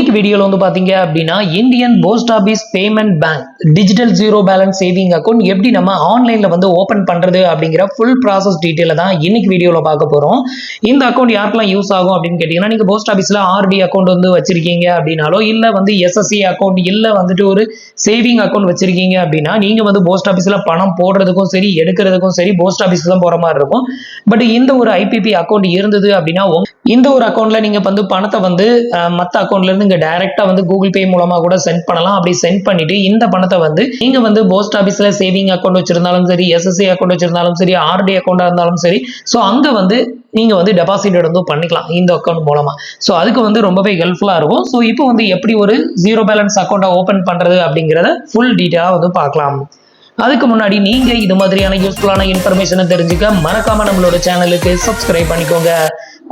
இன்னைக்கு வீடியோல வந்து பாத்தீங்க அப்படின்னா Indian post office payment bank digital zero balance saving account எப்படி நம்ம ஆன்லைன்ல வந்து ஓபன் பண்றது அப்படிங்கிற ஃபுல் ப்ராசஸ் டீடைல தான் இன்னைக்கு வீடியோல பார்க்க போறோம். இந்த அக்கௌண்ட் யாருக்கெல்லாம் யூஸ் ஆகும் அப்படின்னு கேட்டீங்கன்னா, நீங்க போஸ்ட் ஆபீஸ்ல ஆர்டி அக்கௌண்ட் வந்து வச்சிருக்கீங்க அப்படின்னாலோ, இல்ல வந்து எஸ்எஸ்சி அக்கௌண்ட், இல்ல வந்துட்டு ஒரு சேவிங் அக்கௌண்ட் வச்சிருக்கீங்க அப்படின்னா, நீங்க வந்து போஸ்ட் ஆபீஸ்ல பணம் போடுறதுக்கும் சரி எடுக்கிறதுக்கும் சரி போஸ்ட் ஆபீஸ் தான் போற மாதிரி இருக்கும். பட் இந்த ஒரு ஐபிபி அக்கௌண்ட் இருந்தது அப்படின்னா, இந்த ஒரு அக்கௌண்ட்ல நீங்க வந்து பணத்தை வந்து மற்ற அக்கௌண்ட்ல இருந்து இங்க டைரக்டா வந்து கூகுள் பே மூலமா கூட சென்ட் பண்ணலாம். அப்படி சென்ட் பண்ணிட்டு இந்த பணத்தை வந்து நீங்க வந்து போஸ்ட் ஆபீஸ்ல சேவிங் அக்கௌண்ட் வச்சிருந்தாலும் சரி, எஸ்எஸ்சி அக்கௌண்ட் வச்சிருந்தாலும் சரி, ஆர்டி அக்கௌண்டா இருந்தாலும் சரி, ஸோ அங்க வந்து நீங்க வந்து டெபாசிட் வந்து பண்ணிக்கலாம் இந்த அக்கௌண்ட் மூலமா. ஸோ அதுக்கு வந்து ரொம்பவே ஹெல்ப்ஃபுல்லா இருக்கும். ஸோ இப்போ வந்து எப்படி ஒரு ஜீரோ பேலன்ஸ் அக்கௌண்ட்டை ஓபன் பண்றது அப்படிங்கிறத ஃபுல் டீட்டெயிலா வந்து பார்க்கலாம். அதுக்கு முன்னாடி நீங்க இது மாதிரியான யூஸ்ஃபுல்லான இன்ஃபர்மேஷனை தெரிஞ்சுக்க மறக்காம நம்மளோட சேனலுக்கு சப்ஸ்கிரைப் பண்ணிக்கோங்க.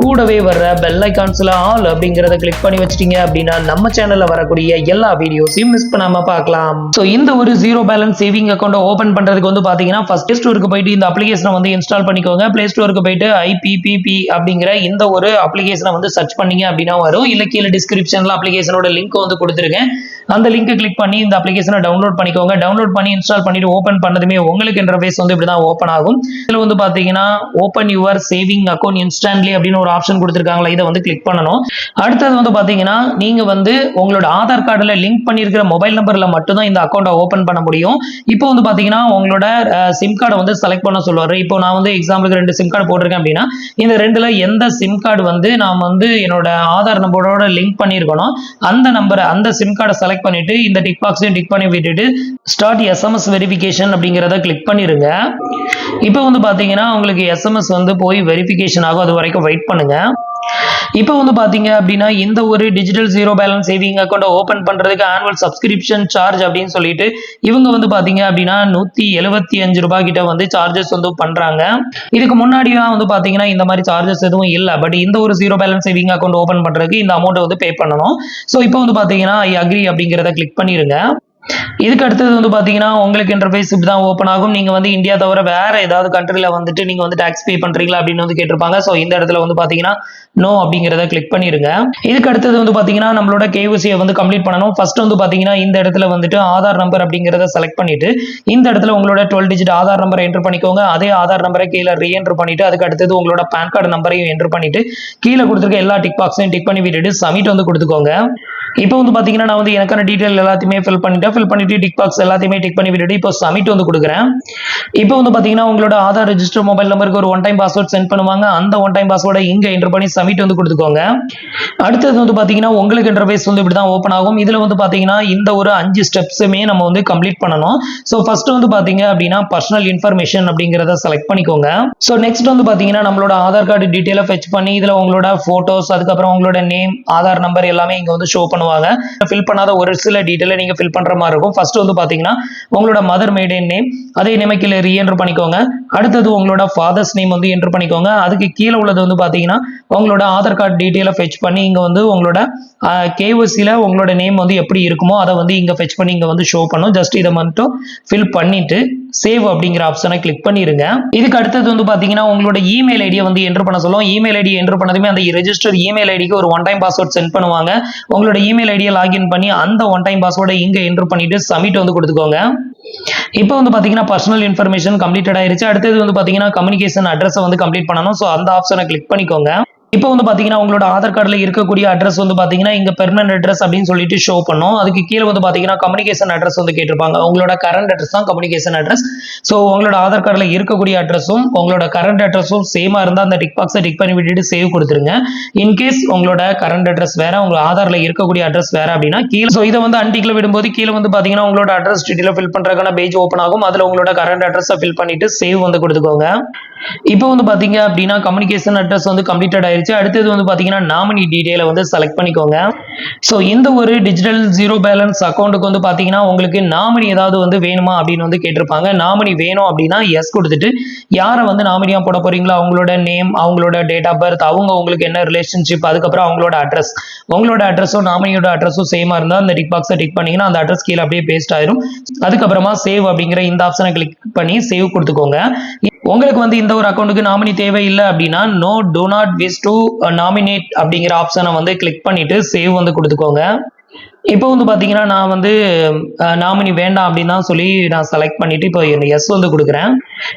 கூடவே வர்ற பெல் ஐகான்ஸ்ல ஆல் அப்படிங்கறத கிளிக் பண்ணி வச்சிட்டீங்க அப்படின்னா நம்ம சேனல்ல வரக்கூடிய எல்லா வீடியோஸையும் மிஸ் பண்ணாம பார்க்கலாம். ஸோ இந்த ஒரு zero balance saving account open பண்றதுக்கு வந்து பாத்தீங்கன்னா, ஃபர்ஸ்ட் பிளே ஸ்டோருக்கு போயிட்டு இந்த அப்ளிகேஷனை வந்து இன்ஸ்டால் பண்ணிக்கோங்க. பிளே ஸ்டோருக்கு போயிட்டு ஐபிபிபி அப்படிங்கிற இந்த ஒரு அப்ளிகேஷனை வந்து சர்ச் பண்ணீங்க அப்படின்னா வரும். இல்ல கீழே டிஸ்கிரிப்ஷன்ல அப்ளிகேஷனோட லிங்க் வந்து கொடுத்துருக்கேன். அந்த லிங்கை கிளிக் பண்ணி இந்த அப்ளிகேஷனை டவுன்லோட் பண்ணிக்கோங்க. டவுன்லோட் பண்ணி இன்ஸ்டால் பண்ணிட்டு ஓபன் பண்ணதுமே உங்களுக்கு இன்டர்ஃபேஸ் வந்து இப்படிதான் ஓபன் ஆகும். இதுல வந்து பாத்தீங்கன்னா open your saving account instantly அப்படின்னு ஒரு ஆப்ஷன் கொடுத்திருக்காங்களா, இதை வந்து கிளிக் பண்ணணும். அடுத்தது வந்து பாத்தீங்கன்னா, நீங்க வந்து உங்களோட ஆதார் கார்டுல லிங்க் பண்ணிருக்கிற மொபைல் நம்பர்ல மட்டும் தான் இந்த அக்கௌண்ட்டை ஓபன் பண்ண முடியும். இப்போ வந்து பாத்தீங்கன்னா உங்களோட சிம் கார்டை வந்து செலக்ட் பண்ண சொல்லுவாரு. இப்போ நான் வந்து எக்ஸாம்பிளுக்கு 2 சிம் கார்டு போட்டிருக்கேன் அப்படின்னா, இந்த ரெண்டுல எந்த சிம் கார்டு வந்து நான் வந்து என்னோட ஆதார் நம்பரோட லிங்க் பண்ணிருக்கணும், அந்த நம்பரை அந்த சிம் கார்டை செலக்ட் பண்ணிட்டு இந்த டிக் பாக்ஸையும் டிக் பண்ணி விட்டுட்டு ஸ்டார்ட் எஸ்எம்எஸ் வெரிஃபிகேஷன் அப்படிங்கறத கிளிக் பண்ணிருங்க. இப்போ வந்து பாத்தீங்கன்னா உங்களுக்கு எஸ்எம்எஸ் வந்து போய் வெரிஃபிகேஷன் ஆகும். அது வரைக்கும் வெயிட் பண்ணுங்க. இப்போ வந்து பாத்தீங்க அப்படின்னா, இந்த ஒரு digital zero balance saving account open பண்றதுக்கு ஆனுவல் சப்ஸ்கிரிப்ஷன் சார்ஜ் அப்படின்னு சொல்லிட்டு இவங்க வந்து பாத்தீங்க அப்படின்னா 175 ரூபாய் கிட்ட வந்து சார்ஜஸ் வந்து பண்றாங்க. இதுக்கு முன்னாடிலாம் வந்து பாத்தீங்கன்னா இந்த மாதிரி சார்ஜஸ் எதுவும் இல்லை. பட் இந்த ஒரு zero balance saving account open பண்றதுக்கு இந்த அமௌண்ட் வந்து பே பண்ணணும். ஸோ இப்போ வந்து பாத்தீங்கன்னா ஐ அக்ரி அப்படிங்கிறத கிளிக் பண்ணிருங்க. இதுக்கு அடுத்தது வந்து பாத்தீங்கன்னா உங்களுக்கு இன்டர்ஃபேஸ் இப்படிதான் ஓப்பன் ஆகும். நீங்க வந்து இந்தியா தவிர வேற ஏதாவது கண்ட்ரில வந்துட்டு நீங்க வந்து டாக்ஸ் பே பண்றீங்களா அப்படின்னு வந்து கேட்டிருப்பாங்க. ஸோ இந்த இடத்துல வந்து பாத்தீங்கன்னா நோ அப்படிங்கிறத கிளிக் பண்ணிருங்க. இதுக்கு அடுத்தது வந்து பாத்தீங்கன்னா நம்மளோட கேஒய்சியை வந்து கம்ப்ளீட் பண்ணணும். ஃபர்ஸ்ட் வந்து பாத்தீங்கன்னா இந்த இடத்துல வந்துட்டு ஆதார் நம்பர் அப்படிங்கிறத செலக்ட் பண்ணிட்டு இந்த இடத்துல உங்களோட 12 டிஜிட் ஆதார் நம்பரை என்டர் பண்ணிக்கோங்க. அதே ஆதார் நம்பரை கீழே ரீஎன்டர் பண்ணிட்டு அதுக்கு அடுத்தது உங்களோட பேன் கார்டு நம்பரையும் என்டர் பண்ணிட்டு கீழே கொடுத்துருக்க எல்லா டிக் பாக்ஸையும் டிக் பண்ணி விட்டுட்டு சப்மிட் வந்து கொடுத்துக்கோங்க. இப்போ வந்து பாத்தீங்கன்னா நான் வந்து எனக்கான டீடைல் எல்லாத்தையுமே ஃபில் பண்ணிட்டு டிக் பாக்ஸ் எல்லாத்தையுமே டிக் பண்ணி விட்டுட்டு இப்போ சப்மிட் வந்து கொடுக்குறேன். இப்போ வந்து பாத்தீங்கன்னா உங்களோட ஆதார் ரெஜிஸ்டர் மொபைல் நம்பருக்கு ஒரு ஒன் டைம் பாஸ்வேர்ட் சென்ட் பண்ணுவாங்க. அந்த ஒன் டைம் பாஸ்வேர்டை இங்க என்டர் பண்ணி சப்மிட் வந்து கொடுத்துக்கோங்க. அடுத்தது வந்து பாத்தீங்கன்னா உங்களுக்கு இன்டர்ஃபேஸ் வந்து இப்படிதான் ஓப்பன் ஆகும். இதுல வந்து பாத்தீங்கன்னா இந்த ஒரு 5 ஸ்டெப்ஸுமே நம்ம வந்து கம்ப்ளீட் பண்ணணும். ஸோ ஃபர்ஸ்ட் வந்து பாத்தீங்க அப்படின்னா பர்சனல் இன்ஃபர்மேஷன் அப்படிங்கிறத செலக்ட் பண்ணிக்கோங்க. ஸோ நெக்ஸ்ட் வந்து பாத்தீங்கன்னா நம்மளோட ஆதார் கார்டு டீடைலை ஃபெச் பண்ணி இதுல உங்களோட போட்டோஸ், அதுக்கப்புறம் உங்களோட நேம், ஆதார் நம்பர் எல்லாமே இங்க வந்து ஷோ பண்ணுவாங்க. ஃபில் பண்ணாத ஒரு சில டீடைலை நீங்க ஃபில் பண்ற மாதிரி இருக்கும். ஃபர்ஸ்ட் வந்து பாத்தீங்கன்னா உங்களோட மதர் மெய்டன் நேம், அதே நேம் கீழே ரீஎன்டர் பண்ணிக்கோங்க. அடுத்தது உங்களோட ஃபாதர்ஸ் நேம் வந்து என்டர் பண்ணிக்கோங்க. அதுக்கு கீழே உள்ளது வந்து பாத்தீங்கன்னா உங்களோட ஆதார் கார்டு டீடைலை ஃபெச் பண்ணி இங்க வந்து உங்களோட கேஒய்சில உங்களோட நேம் வந்து எப்படி இருக்குமோ அதை வந்து இங்க ஃபெச் பண்ணி இங்க வந்து ஷோ பண்ணும். ஜஸ்ட் இதை மட்டும் ஃபில் பண்ணிட்டு சேவ் அப்படிங்கிற ஆப்ஷனை கிளிக் பண்ணிருங்க. இதுக்கு அடுத்தது வந்து பாத்தீங்கன்னா உங்களோட இமெயில் ஐடியை வந்து என்டர் பண்ண சொல்லும். இமெயில் ஐடி என்டர் பண்ணதுமே அந்த ரெஜிஸ்டர் இமெயில் ஐடிக்கு ஒரு ஒன் டைம் பாஸ்வேர்ட் சென்ட் பண்ணுவாங்க. உங்களோட இமெயில் ஐடியை லாகின் பண்ணி அந்த ஒன் டைம் பாஸ்வேர்டை இங்க என்டர் பண்ணிட்டு சப்மிட் வந்து கொடுத்துக்கோங்க. இப்போ வந்து பாத்தீங்கன்னா பர்சனல் இன்ஃபர்மேஷன் கம்ப்ளீட்டட் ஆயிருச்சு. அடுத்தது வந்து பாத்தீங்கன்னா கம்யூனிகேஷன் அட்ரஸ் வந்து கம்ப்ளீட் பண்ணணும். ஸோ அந்த ஆப்ஷனை கிளிக் பண்ணிக்கோங்க. இப்போ வந்து பாத்தீங்கன்னா உங்களோட ஆதார் கார்டுல இருக்கக்கூடிய அட்ரஸ் வந்து பாத்தீங்கன்னா இங்க பெர்மனன்ட் அட்ரஸ் அப்படின்னு சொல்லிட்டு ஷோ பண்ணும். அதுக்கு கீழே வந்து பாத்தீங்கன்னா கம்யூனிகேஷன் அட்ரஸ் வந்து கேட்டிருப்பாங்க. உங்களோட கரண்ட் அட்ரஸ் தான் கம்யூனிகேஷன் அட்ரஸ். ஸோ உங்களோட ஆதார் கார்டுல இருக்கக்கூடிய அட்ரஸும் உங்களோட கரண்ட் அட்ரஸும் சேமா இருந்தா அந்த டிக் பாக்ஸை டிக் பண்ணி விட்டுட்டு சேவ் கொடுத்துருங்க. இன்கேஸ் உங்களோட கரண்ட் அட்ரஸ் வேற, உங்க ஆதார்ல இருக்கக்கூடிய அட்ரஸ் வேற அப்படின்னா கீழே ஸோ இதை வந்து அன்டிக்ல விடும்போது கீழே வந்து பாத்தீங்கன்னா உங்களோட அட்ரஸ் டீடைல ஃபில் பண்றதுக்கான பேஜ் ஓப்பன் ஆகும். அதுல உங்களோட கரண்ட் அட்ரஸை ஃபில் பண்ணிட்டு சேவ் வந்து கொடுத்துக்கோங்க. இப்போ வந்து பாத்தீங்க அப்படின்னா கம்யூனிகேஷன் அட்ரஸ் வந்து கம்ப்ளீட்டட் ஆயிருச்சு. அடுத்தது வந்து பாத்தீங்கன்னா நாமினி டீடைலை வந்து செலக்ட் பண்ணிக்கோங்க. ஸோ இந்த ஒரு டிஜிட்டல் ஜீரோ பேலன்ஸ் அக்கௌண்ட்டுக்கு வந்து பாத்தீங்கன்னா உங்களுக்கு நாமினி ஏதாவது வந்து வேணுமா அப்படின்னு வந்து கேட்டிருப்பாங்க. நாமினி வேணும் அப்படின்னா எஸ் கொடுத்துட்டு யாரை வந்து நாமினியா போட போறீங்களோ அவங்களோட நேம், அவங்களோட டேட் ஆஃப் பர்த், அவங்க உங்களுக்கு என்ன ரிலேஷன்ஷிப், அதுக்கப்புறம் அவங்களோட அட்ரஸ், உங்களோட அட்ரஸும் நாமினியோட அட்ரஸும் சேமா இருந்தா அந்த டிக் பாக்ஸை டிக் பண்ணீங்கன்னா அந்த அட்ரஸ் கீழே அப்படியே பேஸ்ட் ஆயிரும். அதுக்கப்புறமா சேவ் அப்படிங்கிற இந்த ஆப்ஷனை கிளிக் பண்ணி சேவ் கொடுத்துக்கோங்க. உங்களுக்கு வந்து இந்த ஒரு அக்கௌண்ட்டுக்கு நாமினி தேவை இல்லை அப்படின்னா no do not wish to nominate அப்படிங்கிற ஆப்ஷனை வந்து கிளிக் பண்ணிட்டு சேவ் வந்து வந்து கொடுத்துக்கோங்க. இப்போ வந்து பார்த்தீங்கன்னா நான் வந்து நாமினி வேண்டாம் அப்படின்னு தான் சொல்லி நான் செலக்ட் பண்ணிட்டு இப்போ எஸ் வந்து கொடுக்குறேன்.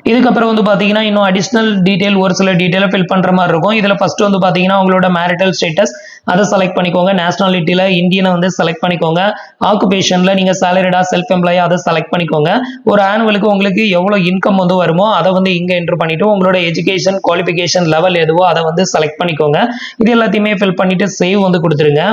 இதுக்கப்புறம் வந்து பார்த்தீங்கன்னா இன்னும் அடிஷ்னல் டீட்டெயில் ஒரு சில டீட்டெயிலை ஃபில் பண்ணுற மாதிரி இருக்கும். இதில் ஃபர்ஸ்ட் வந்து பார்த்தீங்கன்னா உங்களோட மேரிட்டல் ஸ்டேட்டஸ் அதை செலக்ட் பண்ணிக்கோங்க. நேஷனாலிட்டியில் இந்தியனை வந்து செலக்ட் பண்ணிக்கோங்க. ஆக்குபேஷனில் நீங்கள் சேலரிடா செல்ஃப் எம்ப்ளாயா அதை செலக்ட் பண்ணிக்கோங்க. ஒரு ஆனுவலுக்கு உங்களுக்கு எவ்வளோ இன்கம் வந்து வருமோ அதை வந்து இங்கே என்ட்ரு பண்ணிவிட்டு உங்களோட எஜுகேஷன் குவாலிஃபிகேஷன் லெவல் எதுவோ அதை வந்து செலக்ட் பண்ணிக்கோங்க. இது எல்லாத்தையுமே ஃபில் பண்ணிவிட்டு சேவ் வந்து கொடுத்துருங்க.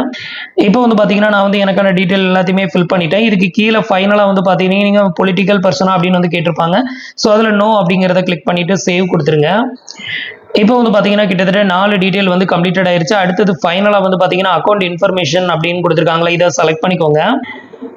இப்போ வந்து பார்த்தீங்கன்னா நான் வந்து எனக்கான டீட்டெயில் எல்லாத்தையுமே ஃபில் பண்ணிட்டேன். இதுக்கு கீழே ஃபைனலாக வந்து பார்த்தீங்கன்னா நீங்கள் பொலிட்டிக்கல் பர்சனா அப்படின்னு வந்து கேட்டிருப்பாங்க. ஸோ அதில் நோ அப்படிங்கிறத கிளிக் பண்ணிவிட்டு சேவ் கொடுத்துருங்க. இப்போ வந்து பார்த்தீங்கன்னா கிட்டத்தட்ட 4 டீட்டெயில் வந்து கம்ப்ளீட்டட் ஆயிருச்சு. அடுத்தது ஃபைனலாக வந்து பார்த்தீங்கன்னா அக்கௌண்ட் இன்ஃபர்மேஷன் அப்படின்னு கொடுத்துருக்காங்களா, இதை செலக்ட் பண்ணிக்கோங்க.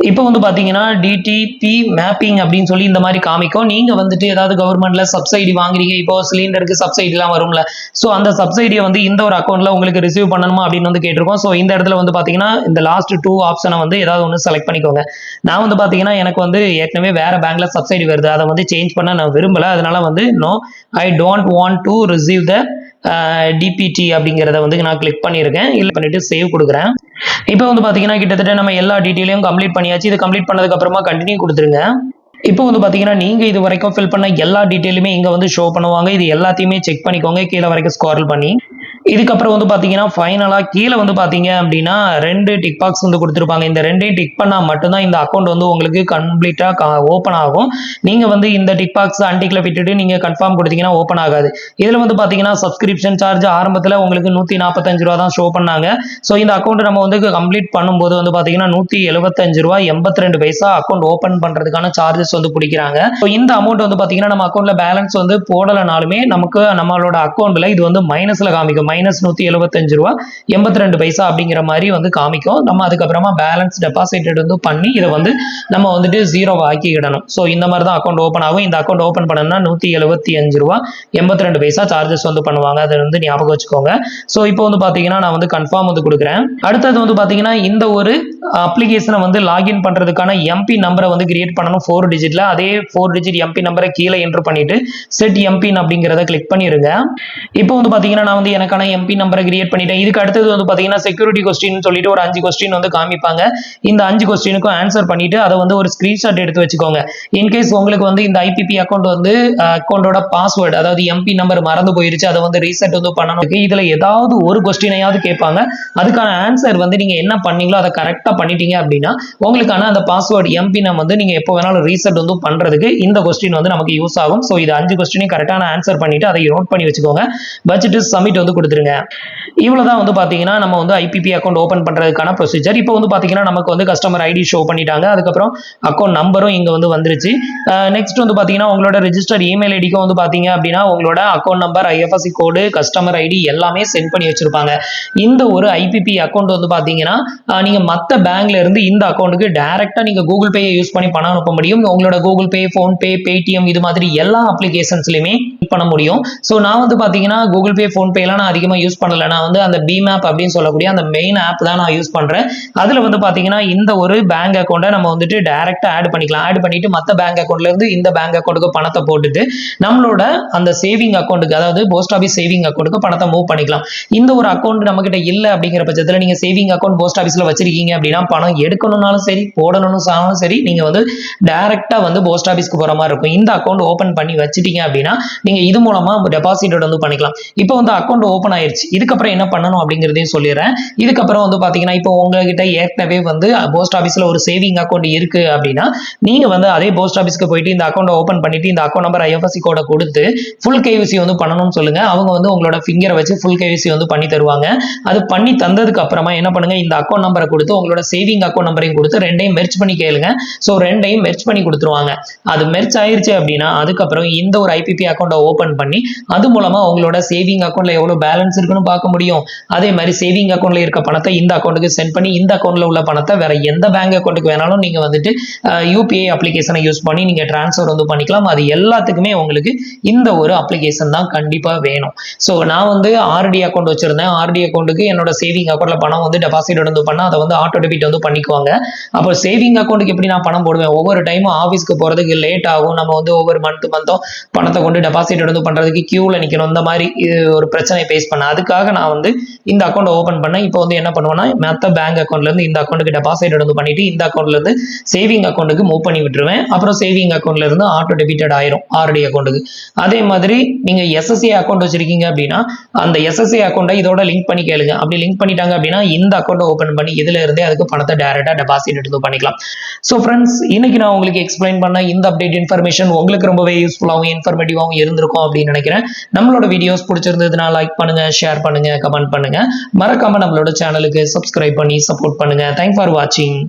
இப்போ வந்து பார்த்தீங்கன்னா டிடிபி மேப்பிங் அப்படின்னு சொல்லி இந்த மாதிரி காமிக்கும். நீங்கள் வந்துட்டு ஏதாவது கவர்மெண்ட்ல சப்சிடி வாங்குறீங்க, இப்போ சிலிண்டருக்கு சப்சிடிலாம் வரும்ல, ஸோ அந்த சப்சிடியை வந்து இந்த ஒரு அக்கௌண்ட்ல உங்களுக்கு ரிசீவ் பண்ணணுமா அப்படின்னு வந்து கேட்டிருக்கோம். ஸோ இந்த இடத்துல வந்து பார்த்தீங்கன்னா இந்த லாஸ்ட் 2 ஆப்ஷனை வந்து ஏதாவது ஒன்று செலக்ட் பண்ணிக்கோங்க. நான் வந்து பார்த்தீங்கன்னா எனக்கு வந்து ஏற்கனவே வேற பேங்க்ல சப்சிடி வருது, அதை வந்து சேஞ்ச் பண்ண நான் விரும்பல. அதனால வந்து no I don't want to receive the DBT அப்படிங்கிறத வந்து நான் கிளிக் பண்ணியிருக்கேன். இல்லை பண்ணிட்டு சேவ் கொடுக்குறேன். இப்போ வந்து பார்த்தீங்கன்னா கிட்டத்தட்ட நம்ம எல்லா டீட்டெயிலையும் கம்ப்ளீட் பண்ணியாச்சு. இது கம்ப்ளீட் பண்ணதுக்கு அப்புறமா கண்டினியூ கொடுத்துருங்க. இப்போ வந்து பார்த்தீங்கன்னா நீங்கள் இது வரைக்கும் ஃபில் பண்ண எல்லா டீட்டெயிலுமே இங்கே வந்து ஷோ பண்ணுவாங்க. இது எல்லாத்தையுமே செக் பண்ணிக்கோங்க கீழே வரைக்கும் ஸ்க்ரால் பண்ணி. இதுக்கப்புறம் வந்து பார்த்தீங்கன்னா ஃபைனலாக கீழே வந்து பார்த்தீங்க அப்படின்னா 2 டிக் பாக்ஸ் வந்து கொடுத்துருப்பாங்க. இந்த 2ஐயும் டிக் பண்ணால் மட்டும்தான் இந்த அக்கௌண்ட் வந்து உங்களுக்கு கம்ப்ளீட்டாக ஓப்பன் ஆகும். நீங்கள் வந்து இந்த டிக் பாக்ஸ் அன்டிக்கில் விட்டுட்டு நீங்கள் கன்ஃபார்ம் கொடுத்தீங்கன்னா ஓப்பன் ஆகாது. இதில் வந்து பார்த்தீங்கன்னா சப்ஸ்கிரிப்ஷன் சார்ஜ் ஆரம்பத்தில் உங்களுக்கு 145 ரூபா தான் ஷோ பண்ணாங்க. ஸோ இந்த அக்கௌண்ட் நம்ம வந்து கம்ப்ளீட் பண்ணும்போது வந்து பார்த்தீங்கன்னா 175 ரூபா 82 பைசா அக்கௌண்ட் ஓப்பன் பண்ணுறதுக்கான சார்ஜஸ் வந்து பிடிக்கிறாங்க. ஸோ இந்த அமௌண்ட் வந்து பார்த்தீங்கன்னா நம்ம அக்கௌண்ட்ல பேலன்ஸ் வந்து போடலைனாலுமே நமக்கு நம்மளோட அக்கௌண்ட்ல இது வந்து மைனஸ்ல காமிக்கும். -175 ரூபா 82 பைசா அப்படிங்கிற மாதிரி வந்து காமிக்கும். நம்ம அதுக்கப்புறமா பேலன்ஸ் டெபாசிட்டட் வந்து பண்ணி இதை வந்து நம்ம வந்துட்டு 0 ஆக்கிக்கிடணும். ஸோ இந்த மாதிரி தான் அக்கௌண்ட் ஓப்பன் ஆகும். இந்த அக்கௌண்ட் ஓப்பன் பண்ணணும்னா 175 ரூபா 82 பைசா சார்ஜஸ் வந்து பண்ணுவாங்க. அதை வந்து ஞாபகம் வச்சுக்கோங்க. ஸோ இப்போ வந்து பார்த்தீங்கன்னா நான் வந்து கன்ஃபார்ம் வந்து கொடுக்குறேன். அடுத்தது வந்து பார்த்தீங்கன்னா இந்த ஒரு அப்ளிகேஷனை வந்து லாகின் பண்றதுக்கான எம்பி நம்பரை வந்து கிரியேட் பண்ணணும் 4 டிஜிட்ல. அதே 4 டிஜிட் எம்பி நம்பரை கீழே என்டர் பண்ணிட்டு செட் எம்பின் அப்படிங்கிறத கிளிக் பண்ணிருங்க. இப்போ வந்து பார்த்தீங்கன்னா நான் வந்து எனக்கான எம்பி நம்பரை கிரியேட் பண்ணிட்டேன். இதுக்கு அடுத்தது வந்து பார்த்தீங்கன்னா செக்யூரிட்டி கொஸ்டின் சொல்லிட்டு ஒரு 5 கொஸ்டின் வந்து காமிப்பாங்க. இந்த 5 கொஸ்டினுக்கும் ஆன்சர் பண்ணிட்டு அதை வந்து ஒரு ஸ்கிரீன்ஷாட் எடுத்து வச்சுக்கோங்க. இன்கேஸ் உங்களுக்கு வந்து இந்த ஐபிபி அக்கௌண்ட் வந்து அக்கௌண்டோட பாஸ்வேர்டு அதாவது எம்பி நம்பர் மறந்து போயிருச்சு, அதை வந்து ரீசெட் வந்து பண்ணணும். இதுல ஏதாவது ஒரு கொஸ்டினையாவது கேட்பாங்க. அதுக்கான ஆன்சர் வந்து நீங்க என்ன பண்ணீங்களோ அதை கரெக்டா பண்ணிட்டீங்க அப்படின்னா உங்களுக்கான அந்த பாஸ்வேர்டு எம்பி நம்ம வந்து நீங்க எப்போ வேணாலும் ரீசெட் வந்து பண்றதுக்கு இந்த கொஸ்டின் வந்து நமக்கு யூஸ் ஆகும். ஸோ இது 5 கொஸ்டினையும் கரெக்டான ஆன்சர் பண்ணிட்டு அதை நோட் பண்ணி வச்சுக்கோங்க. வச்சுட்டு சப்மிட் வந்து கொடுத்துருங்க. இவ்வளவுதான் வந்து பாத்தீங்கன்னா நம்ம வந்து ஐபிபி அக்கௌண்ட் ஓபன் பண்றதுக்கான ப்ரொசீஜர். இப்போ வந்து பாத்தீங்கன்னா நமக்கு வந்து கஸ்டமர் ஐடி ஷோ பண்ணிட்டாங்க. அதுக்கப்புறம் அக்கௌண்ட் நம்பரும் இங்க வந்து வந்துருச்சு. நெக்ஸ்ட் வந்து பாத்தீங்கன்னா உங்களோட ரெஜிஸ்டர் இமெயில் ஐடிக்கும் வந்து பாத்தீங்க அப்படின்னா உங்களோட account number, IFSC code, customer ID எல்லாமே சென்ட் பண்ணி வச்சிருப்பாங்க. இந்த ஒரு ஐபிபி அக்கௌண்ட் வந்து பாத்தீங்கன்னா நீங்க மத்த பேங்க்ல இருந்து இந்த அக்கௌண்ட்டுக்கு டைரக்டா நீங்க கூகுள் பே யூஸ் பண்ணி பணம் அனுப்ப முடியும். உங்களோட கூகுள் பே, போன் பே, பேடிஎம் இது மாதிரி எல்லா அப்ளிகேஷன்ஸ்லயுமே பண்ண முடியும். ஸோ நான் வந்து பாத்தீங்கன்னா கூகுள் பே, போன் பே எல்லாம் நான் அதிகமா யூஸ் பண்ணல. நான் வந்து அந்த பிமேப் அப்படின்னு சொல்லக்கூடிய அந்த மெயின் ஆப் தான் நான் யூஸ் பண்றேன். அதுல வந்து பாத்தீங்கன்னா இந்த ஒரு பேங்க் அக்கௌண்ட்டை நம்ம வந்துட்டு டைரக்டா ஆட் பண்ணிக்கலாம். ஆட் பண்ணிட்டு மத்த பேங்க் அக்கௌண்ட்ல இருந்து இந்த பேங்க் அக்கௌண்ட்டுக்கு பணத்தை போட்டுட்டு நம்மளோட அந்த சேவிங் அக்கௌண்ட்டுக்கு அதாவது போஸ்ட் ஆபீஸ் சேவிங் அக்கௌண்ட்டுக்கு பணத்தை மூவ் பண்ணிக்கலாம். இந்த ஒரு அக்கௌண்ட் நம்ம கிட்ட இல்ல அப்படிங்கிற பட்சத்துல நீங்க சேவிங் அக்கௌண்ட் போஸ்ட் ஆபீஸ்ல வச்சிருக்கீங்க அப்படின்னா பணம் எடுக்கணும்னாலும் சரி போடணும்னாலும் சரி நீங்க வந்து டைரக்டா வந்து போஸ்ட் ஆபீஸ்க்கு போற மாதிரி இருக்கும். இந்த அக்கௌண்ட் ஓபன் பண்ணி வச்சிட்டீங்க அப்படின்னா நீங்க இது மூலமா டெபாசிட் வந்து பண்ணிக்கலாம். இப்போ வந்து அக்கௌண்ட் ஓபன் ஆயிருச்சு. இதுக்கப்புறம் என்ன பண்ணணும் அப்படிங்கிறதையும் சொல்லிடுறேன். இதுக்கப்புறம் வந்து பாத்தீங்கன்னா இப்போ உங்ககிட்ட ஏற்கனவே வந்து போஸ்ட் ஆபீஸ்ல ஒரு சேவிங் அக்கௌண்ட் இருக்கு அப்படின்னா நீங்க வந்து அதே போஸ்ட் ஆபீஸ்க்கு போயிட்டு இந்த அக்கௌண்ட் ஓபன் பண்ணிட்டு இந்த அக்கௌண்ட் நம்பர், ஐஎஃப்எஸ்சி கோட கொடுத்து ஃபுல் கேவிசி வந்து பண்ணணும்னு சொல்லுங்க. அவங்க வந்து உங்களோட ஃபிங்கரை வச்சு ஃபுல் கேவிசி வந்து பண்ணி தருவாங்க. அது பண்ணி தந்ததுக்கு அப்புறமா என்ன பண்ணுங்க, இந்த அக்கௌண்ட் நம்பரை கொடுத்து உங்களோட சேவிங் அக்கௌண்ட் நம்பரையும் கொடுத்து ரெண்டையும் மெர்ஜ் பண்ணி கேளுங்க. ஸோ ரெண்டையும் மெர்ஜ் பண்ணி கொடுத்துருவாங்க. அது மெர்ஜ் ஆயிருச்சு அப்படின்னா அதுக்கப்புறம் இந்த ஒரு ஐபிபி அக்கௌண்ட்டை ஓபன் பண்ணி அது மூலமா உங்களோட சேவிங் அக்கௌண்ட்ல எவ்வளவு பேலன்ஸ் இருக்குன்னு பார்க்க முடியும். அதே மாதிரி சேவிங் அக்கௌண்ட்ல இருக்க பணத்தை இந்த அக்கௌண்ட்டுக்கு சென்ட் பண்ணி இந்த அக்கௌண்ட்ல உள்ள பணத்தை வேற எந்த பேங்க் அக்கௌண்ட்டுக்கு வேணாலும் நீங்க வந்துட்டு யூபிஐ அப்ளிகேஷனை யூஸ் பண்ணி நீங்க டிரான்ஸ்ஃபர் வந்து பண்ணிக்கலாம். அது எல்லாத்துக்குமே உங்களுக்கு இந்த ஒரு அப்ளிகேஷன் தான் கண்டிப்பா வேணும். ஸோ நான் வந்து ஆர்டி அக்கௌண்ட் வச்சிருந்தேன். ஆர்டி அக்கௌண்ட்டுக்கு என்னோட சேவிங் அக்கௌண்ட்ல பணம் வந்து டெபாசிட் வந்து பண்ணா அதை வந்து ஆட்டோ டெபிட் வந்து பண்ணிக்குவாங்க. அப்போ சேவிங் அக்கௌண்ட்டுக்கு எப்படி நான் பணம் போடுவேன், ஒவ்வொரு டைமும் ஆஃபீஸ்க்கு போகிறதுக்கு லேட் ஆகும், நம்ம வந்து ஒவ்வொரு மந்த்தும் பணத்தை கொண்டு டெபாசிட் வந்து பண்ணுறதுக்கு க்யூவில் நிற்கணும், இந்த மாதிரி ஒரு பிரச்சனை ஃபேஸ் பண்ணேன். அதுக்காக நான் வந்து இந்த அக்கௌண்ட் ஓப்பன் பண்ணேன். இப்போ வந்து என்ன பண்ணுவேன்னா மற்ற பேங்க் அக்கௌண்ட்லேருந்து இந்த அக்கௌண்ட்டுக்கு டெபாசிட் வந்து பண்ணிவிட்டு இந்த அக்கௌண்ட்லேருந்து சேவிங் அக்கௌண்ட்டுக்கு மூவ் பண்ணி விட்டுருவேன். அப்புறம் சேவிங் அக்கௌண்ட்லேருந்து ஆட்டோ டெபிட்டட் ஆயிரும் ஆர்டி அக்கௌண்ட்டுக்கு. அதே மாதிரி நீங்கள் எஸ்எஸ்ஏ அக்கௌண்ட் வச்சிருக்கீங்க அப்படின்னா அந்த எஸ்எஸ்ஏ அக்கௌண்ட்டை இதோட லிங்க் பண்ணி கேளுங்க. அப்படி லிங்க் பண்ணிட்டாங்க அப்படின்னா இந்த அக்கௌண்ட்டை ஓப்பன் பண்ணி இதுல இருந்தே அதுக்கு பணத்தை டைரக்டா டெபாசிட் எடுத்து பண்ணிக்கலாம். ஸோ ஃப்ரெண்ட்ஸ், இன்னைக்கு நான் உங்களுக்கு எக்ஸ்பிளைன் பண்ண இந்த அப்டேட் இன்ஃபர்மேஷன் உங்களுக்கு ரொம்பவே யூஸ்ஃபுல்லாகவும் இன்ஃபர்மேட்டிவாகவும் இருந்திருக்கும் அப்படின்னு நினைக்கிறேன். நம்மளோட வீடியோஸ் பிடிச்சிருந்ததுன்னா லைக் பண்ணுங்க, ஷேர் பண்ணுங்க, கமெண்ட் பண்ணுங்க. மறக்காம நம்மளோட சேனலுக்கு சப்ஸ்கிரைப் பண்ணி சப்போர்ட் பண்ணுங்க. தேங்க்ஸ் ஃபார் வாட்சிங்.